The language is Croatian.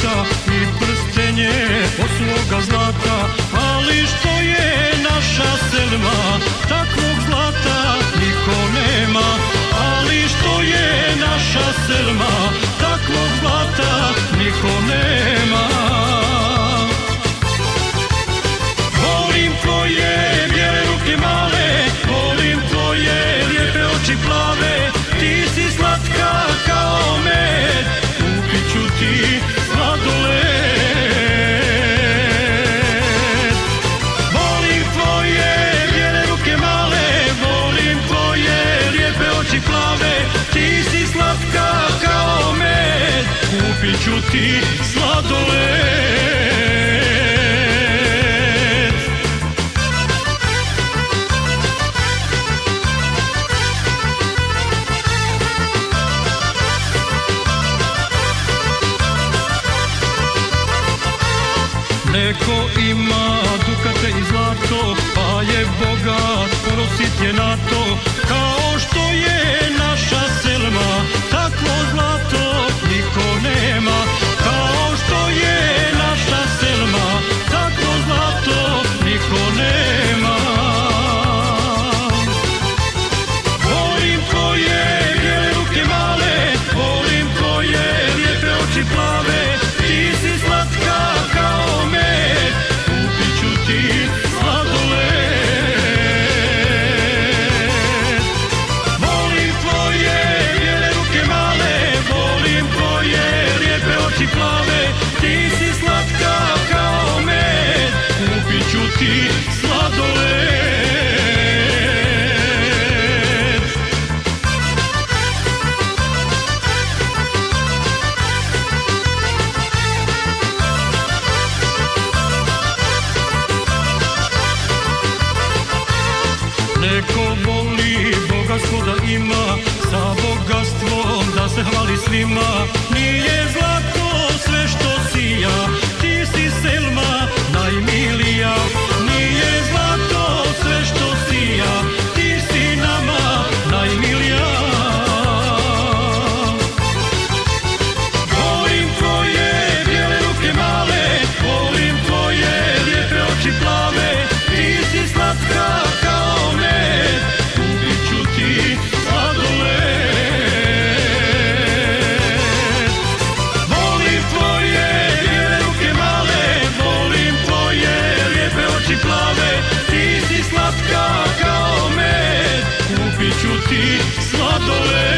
zlata i prstenje od svoga zlata. Ali što je naša Selma, takvog zlata niko nema. Ali što je naša Selma, takvog zlata niko nema. Volim tvoje bijele ruke male, volim tvoje lijepe oči plave. Ti si slatka kao med, kupit ću ti sladoled. Volim tvoje bijele ruke male, volim tvoje lijepe oči plave. Ti si slatka kao med, kupit ću ti sladoled. Neko ima dukate i zlato, pa je bogat, prosit je na to. Kao što je naša Selma, takvo zlato niko nema. Kao što je naša Selma, takvo zlato niko nema. Volim tvoje bijele ruke male, volim tvoje lijepe oči plave. Ti si slatka kao med, kupit ću ti sladoled. Volim tvoje bijele ruke male, volim tvoje lijepe oči plave. Ti si slatka kao med, kupit ću ti sladoled. Neko voli bogatstvo da ima, sa bogatstvom da se hvali svima. Nije zlato sve što sija, ti si Selma najmilija. Nije zlato sve što sija, ti si nama najmilija. Volim tvoje bijele ruke male, volim tvoje lijepe oči plave. Ti si slatka kao med, kupit ću ti sladoled. Volim tvoje bijele ruke male, volim tvoje lijepe oči plave. Ti si slatka kao med, kupit ću ti sladoled.